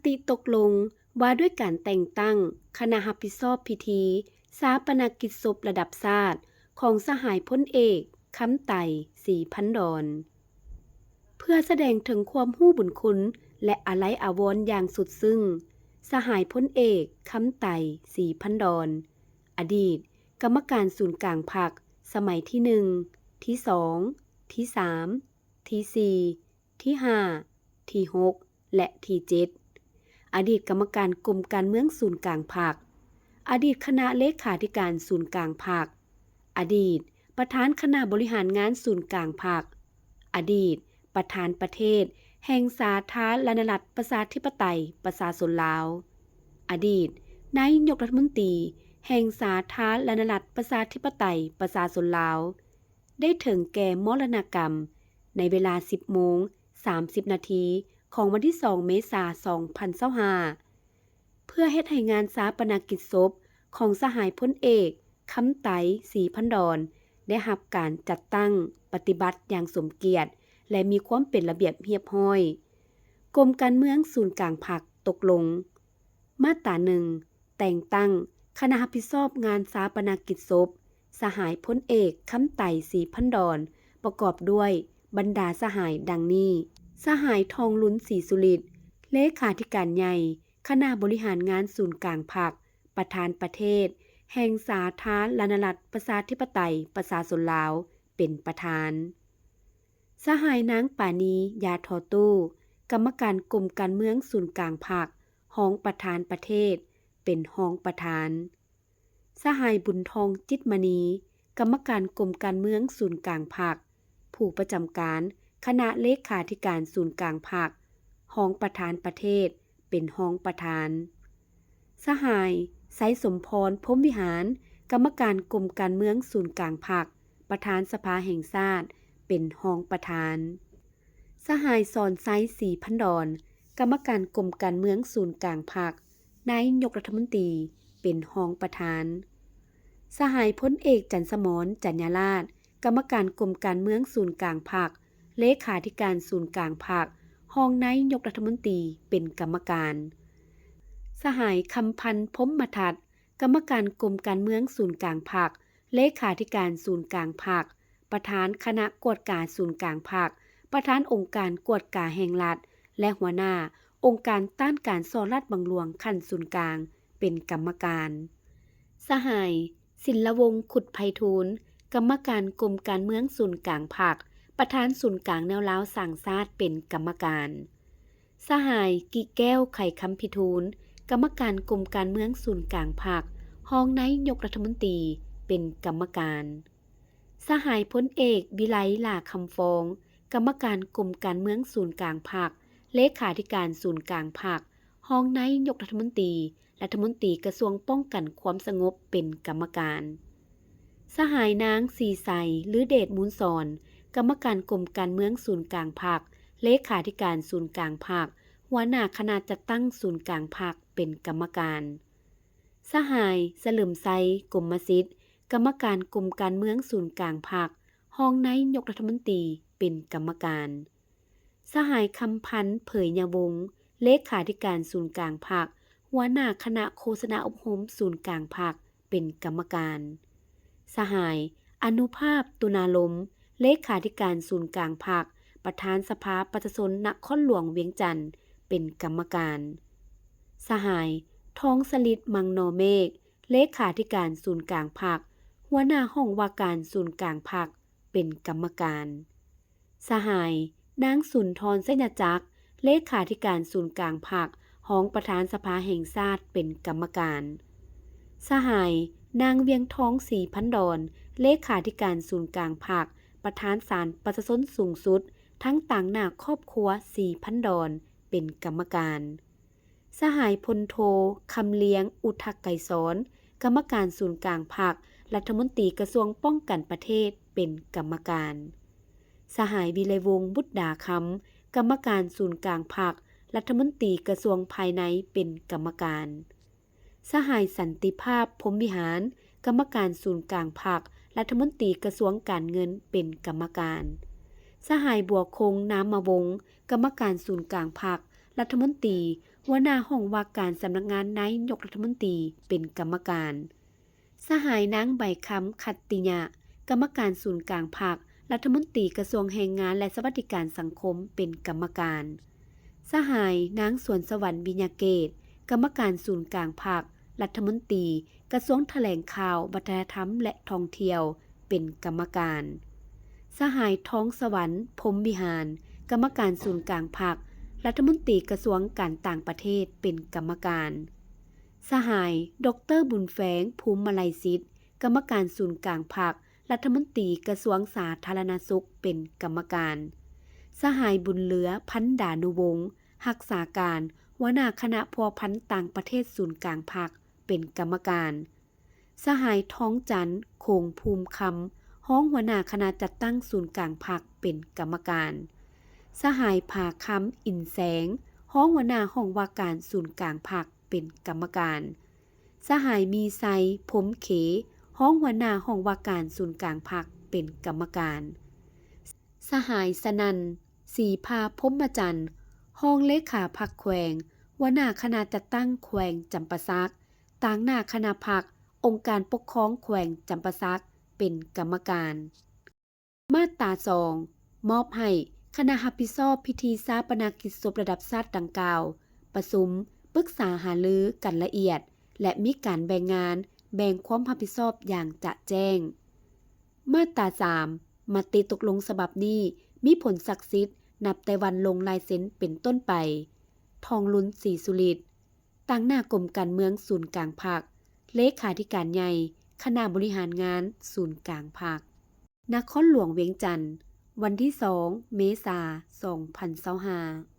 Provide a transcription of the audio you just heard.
ติตกลงว่าด้วยการแต่งตั้งคณะรับผิดชอบพิธีศาปนกิจศพระดับชาติของสหายพลเอกคำไต่ศรีพันดรเพื่อแสดงถึงความรู้บุญคุณและอาลัยอาวรณ์อย่างสุดซึ้งสหายพลเอกคำไต่ศรีพันดรอดีตกรรมการศูนย์กลางพรรคสมัยที่1ที่2ที่3ที่4ที่5ที่6และที่7อดีตกรรมการกรมการเมืองศูนย์กลางพรรคอดีตคณะเลขาธิการศูนย์กลางพรรคอดีตประธานคณะบริหารงานศูนย์กลางพรรคอดีตประธานประเทศแห่งสาธารณรัฐประชาธิปไตยประชาชนลาวอดีตนายกรัฐมนตรีแห่งสาธารณรัฐประชาธิปไตยประชาชนลาวได้ถึงแก่มรณกรรมในเวลา 10:30 นาทีของวันที่ 2 เมษายน 2025เพื่อเฮ็ดให้งานศาปนกิจศพของสหายพลเอกคำไต่ศรีพันดรได้รับการจัดตั้งปฏิบัติอย่างสมเกียรติและมีความเป็นระเบียบเรียบร้อยกรมการเมืองศูนย์กลางพรรคตกลงมาตรา1แต่งตั้งคณะรับผิดชอบงานศาปนกิจศพสหายพลเอกคำไต่ศรีพันดรประกอบด้วยบรรดาสหายดังนี้สหายทองลุ้นศรีสุฤทธิ์เลขาธิการใหญ่คณะบริหารงานศูนย์กลางพรรคประธานประเทศแห่งสาธารณรัฐประชาธิปไตยประชาชนลาวเป็นประธานสหายนางปานียาทอตู้กรรมการกรมการเมืองศูนย์กลางพรรครองประธานประเทศเป็นรองประธานสหายบุญทองจิตมณีกรรมการกรมการเมืองศูนย์กลางพรรคผู้ประจำการคณะเลขาธิการศูนย์กลางพรรครองประธานประเทศเป็นรองประธานสหายไสสมพรพรหมวิหารกรรมการกรมการเมืองศูนย์กลางพรรคประธานสภาแห่งชาติเป็นรองประธานสหายสอนไซศรีพันดรกรรมการกรมการเมืองศูนย์กลางพรรคนายกรัฐมนตรีเป็นรองประธานสหายพลเอกจันทร์สมรจัญญาราษฎร์กรรมการกรมการเมืองศูนย์กลางพรรคเลขาธิการศูนย์กลางพรรครองนายกรัฐมนตรีเป็นกรรมการสหายคำพันธ์พรหมทัศน์กรรมการกรมการเมืองศูนย์กลางพรรคเลขาธิการศูนย์กลางพรรคประธานคณะกวดการศูนย์กลางพรรคประธานองค์การกวดการแห่งรัฐและหัวหน้าองค์การต้านการซ่อรัฐบังหลวงขั้นศูนย์กลางเป็นกรรมการสหายศิลวงศ์ขุดไพฑูรย์กรรมการกรมการเมืองศูนย์กลางพรรคประธานศูนย์กลางแนวล้าวสร้างชาติเป็นกรรมการสหายกิแก้วไข่คำพิทูลกรรมการกรมการเมืองศูนย์กลางพรรครองนายกรัฐมนตรีเป็นกรรมการสหายพลเอกวิไลลาคำฟองกรรมการกรมการเมืองศูนย์กลางพรรคเลขาธิการศูนย์กลางพรรครองนายกรัฐมนตรีรัฐมนตรีกระทรวงป้องกันความสงบเป็นกรรมการสหายนางสีใสหรือเดชมูลสอนกรรมการกรมการเมืองศูนย์กลางพรรคเลขาธิการศูนย์กลางพรรคหัวหน้าคณะจัดตั้งศูนย์กลางพรรคเป็นกรรมการสหายเสลิมไซกรมสิทธิ์กรรมการกรมการเมืองศูนย์กลางพรรครองนายกรัฐมนตรีเป็นกรรมการสหายคำพันธ์เผยยาวงศ์เลขาธิการศูนย์กลางพรรคหัวหน้าคณะโฆษณาอบรมศูนย์กลางพรรคเป็นกรรมการสหายอนุภาพตุนาลมเลขาธิการศูนย์กลางพรรคประธานสภาประชาชนนครหลวงเวียงจันทร์เป็นกรรมการสหายทองสลิดมังนอเมฆเลขาธิการศูนย์กลางพรรคหัวหน้าห้องว่าการศูนย์กลางพรรคเป็นกรรมการสหายนางสุนทรเสญจักรเลขาธิการศูนย์กลางพรรครองประธานสภาแห่งชาติเป็นกรรมการสหายนางเวียงทองศรีพันดรเลขาธิการศูนย์กลางพรรคประธานศาลประชาชนสูงสุดทั้งต่างหน้าครอบครัวศรีพันดรเป็นกรรมการสหายพลโทคำเลี้ยงอุทักไกรสอนกรรมการศูนย์กลางพรรครัฐมนตรีกระทรวงป้องกันประเทศเป็นกรรมการสหายวิไลวงศ์บุตรดาคำกรรมการศูนย์กลางพรรครัฐมนตรีกระทรวงภายในเป็นกรรมการสหายสันติภาพพรหมวิหารกรรมการศูนย์กลางพรรครัฐมนตรีกระทรวงการเงินเป็นกรรมการสหายบัวคงน้ำมวงศ์กรรมการศูนย์กลางพรรค รัฐมนตรีหัวหน้าห้องว่าการสำนักงานนายกรัฐมนตรีเป็นกรรมการ สหายนางใบคำคัตติยะกรรมการศูนย์กลางภาครัฐมนตรีกระทรวงแรงงานและสวัสดิการสังคมเป็นกรรมการ สหายนางสวนสวรรค์บิญญาเกตกรรมการศูนย์กลางภาครัฐมนตรีกระทรวงแถลงข่าววัฒนธรรมและท่องเที่ยวเป็นกรรมการ สหายท้องสวรรค์พรหมวิหารกรรมการศูนย์กลางภาครัฐมนตรีกระทรวงการต่างประเทศเป็นกรรมการ สหายดร.บุญแฝงภูมิมาลัยศิษย์กรรมการศูนย์กลางภาครัฐมนตรีกระทรวงสาธารณสุขเป็นกรรมการ สหายบุญเหลือพันดานุวงศ์รักษาการหัวหน้าคณะพัวพันต่างประเทศศูนย์กลางภาคเป็นกรรมการ สหายท้องจันทร์คงภูมิคำห้องหัวหน้าคณะจัดตั้งศูนย์กลางภาคเป็นกรรมการ สหายผาคำอินแสงห้องหัวหน้าห้องว่าการศูนย์กลางภาคเป็นกรรมการ สหายมีไซพมเขห้องหัวหน้าห้องว่าการศูนย์กลางภาคเป็นกรรมการ สหายสนันศรีภาพมจันทร์ห้องเลขาพรรคแขวงหัวหน้าคณะจัดตั้งแขวงจำปาสักต่างหน้าคณะพรรคองค์การปกครองแขวงจำปาสักเป็นกรรมการ มาตรา2มอบให้คณะรับผิดชอบพิธีชาปนกิจศพระดับชาติดังกล่าว ประชุมปรึกษาหารือกันละเอียด และมีการแบ่งงานแบ่งความรับผิดชอบอย่างจะแจ้ง มาตรา3มติตกลงฉบับนี้มีผลศักดิ์สิทธิ์นับแต่วันลงลายเซ็นเป็นต้นไป ทองลุ้นศรีสุริตต่างหน้ากรมการเมืองศูนย์กลางภาคเลขาธิการใหญ่คณะบริหารงานศูนย์กลางภาคนครหลวงเวียงจันทน์วันที่2 เมษายน 2025